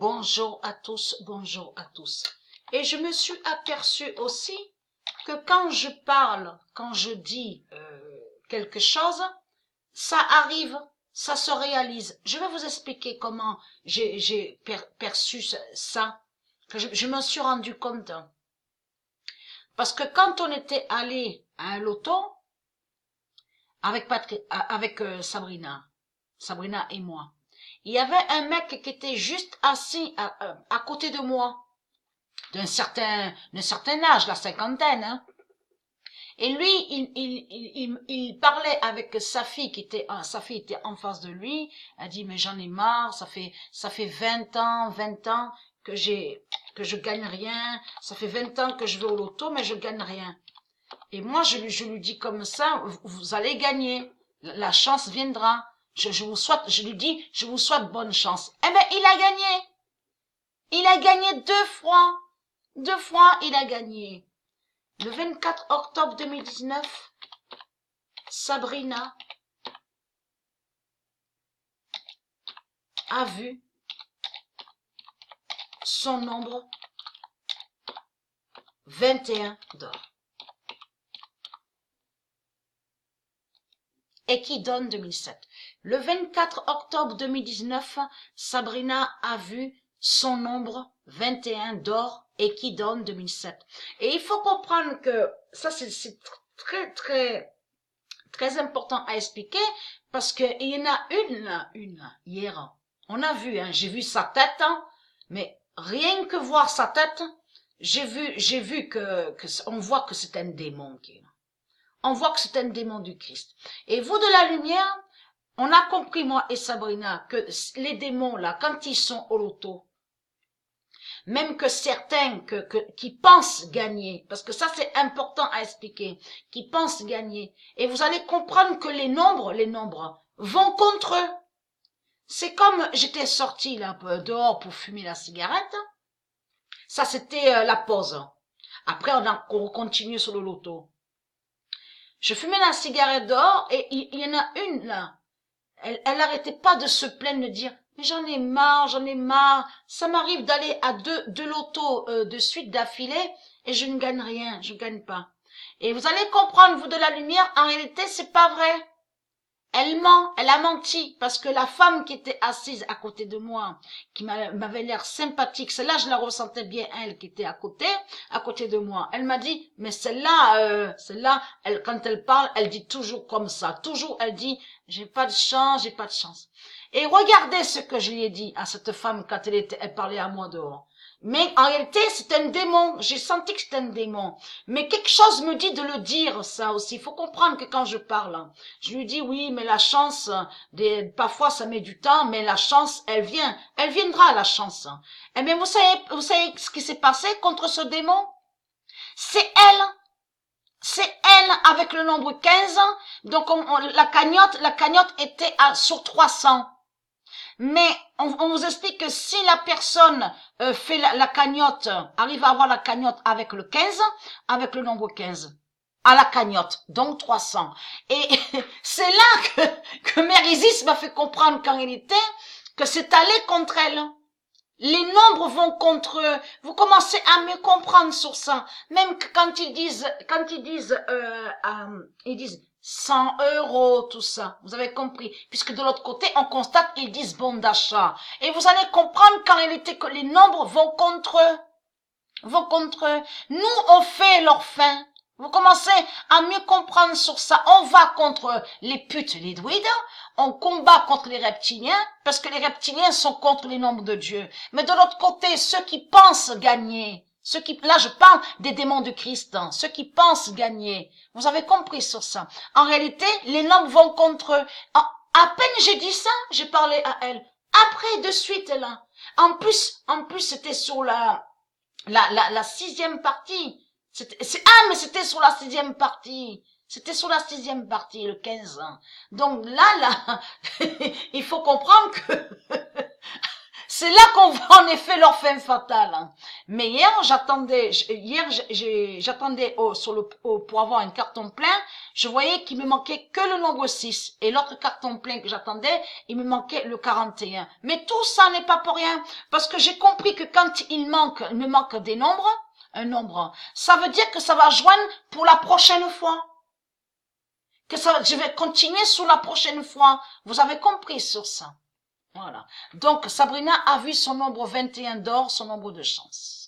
Bonjour à tous, bonjour à tous. Et je me suis aperçue aussi que quand je parle, quand je dis quelque chose, ça arrive, ça se réalise. Je vais vous expliquer comment j'ai perçu ça, que je me suis rendu compte. Parce que quand on était allé à un loto, avec Sabrina et moi, il y avait un mec qui était juste assis à côté de moi, d'un certain âge, la cinquantaine, hein. Et lui, il parlait avec sa fille sa fille était en face de lui. Elle dit, mais j'en ai marre, ça fait 20 ans que je gagne rien. Ça fait 20 ans que je vais au loto, mais je gagne rien. Et moi, je lui dis comme ça, vous allez gagner. La chance viendra. Je lui dis, je vous souhaite bonne chance. Eh ben, il a gagné. Il a gagné 2 fois. 2 fois, il a gagné. Le 24 octobre 2019, Sabrina a vu son nombre 21 d'or. Et qui donne 2007. Le 24 octobre 2019, Sabrina a vu son nombre 21 d'or et qui donne 2007. Et il faut comprendre que ça, c'est très important à expliquer parce que il y en a une hier. On a vu, hein, j'ai vu sa tête, hein, mais rien que voir sa tête, j'ai vu que on voit que c'est un démon qui est là. On voit que c'est un démon du Christ. Et vous de la lumière, on a compris, moi et Sabrina, que les démons, là, quand ils sont au loto, même que certains qui pensent gagner, parce que ça c'est important à expliquer, qui pensent gagner, et vous allez comprendre que les nombres vont contre eux. C'est comme j'étais sortie là dehors pour fumer la cigarette, ça c'était la pause. Après on continue sur le loto. Je fumais la cigarette dehors et il y en a une là. Elle arrêtait pas de se plaindre, de dire mais j'en ai marre. Ça m'arrive d'aller à deux lotos de suite d'affilée et je ne gagne rien, je gagne pas. Et vous allez comprendre, vous de la lumière, en réalité c'est pas vrai. Elle ment, elle a menti, parce que la femme qui était assise à côté de moi, qui m'avait l'air sympathique, celle-là je la ressentais bien, elle qui était à côté de moi, elle m'a dit, mais celle-là, quand elle parle, elle dit toujours comme ça, toujours elle dit, j'ai pas de chance. Et regardez ce que je lui ai dit à cette femme quand elle parlait à moi dehors. Mais en réalité, c'est un démon. J'ai senti que c'était un démon. Mais quelque chose me dit de le dire, ça aussi. Il faut comprendre que quand je parle, je lui dis oui, mais la chance, parfois ça met du temps, mais la chance, elle vient. Elle viendra, la chance. Eh bien, vous savez ce qui s'est passé contre ce démon? C'est elle avec le nombre 15. Donc, la cagnotte était sur 300. Mais on vous explique que si la personne fait la cagnotte, arrive à avoir la cagnotte avec le 15, avec le nombre 15, à la cagnotte, donc 300. Et c'est là que Mère Isis m'a fait comprendre qu'en réalité, que c'est allé contre elle. Les nombres vont contre eux. Vous commencez à mieux comprendre sur ça. Même que quand ils disent 100 €, tout ça. Vous avez compris. Puisque de l'autre côté, on constate qu'ils disent bon d'achat. Et vous allez comprendre qu'en réalité, que les nombres vont contre eux. Nous, on fait leur fin. Vous commencez à mieux comprendre sur ça. On va contre les putes, les druides. On combat contre les reptiliens, parce que les reptiliens sont contre les nombres de Dieu. Mais de l'autre côté, ceux qui pensent gagner, là je parle des démons de Christ, hein, ceux qui pensent gagner, vous avez compris sur ça. En réalité, les nombres vont contre eux. À peine j'ai dit ça, j'ai parlé à elle. Après, de suite, là. En plus, c'était sur la 6e partie. Mais c'était sur la 6e partie. C'était sur la 6e partie, le 15. Donc là, il faut comprendre que c'est là qu'on voit en effet leur fin fatale. Hein. Mais hier, j'attendais pour avoir un carton plein, je voyais qu'il me manquait que le nombre 6. Et l'autre carton plein que j'attendais, il me manquait le 41. Mais tout ça n'est pas pour rien, parce que j'ai compris que quand il me manque des nombres, un nombre, ça veut dire que ça va joindre pour la prochaine fois. Je vais continuer sur la prochaine fois. Vous avez compris sur ça. Voilà. Donc, Sabrina a vu son nombre 21 d'or, son nombre de chance.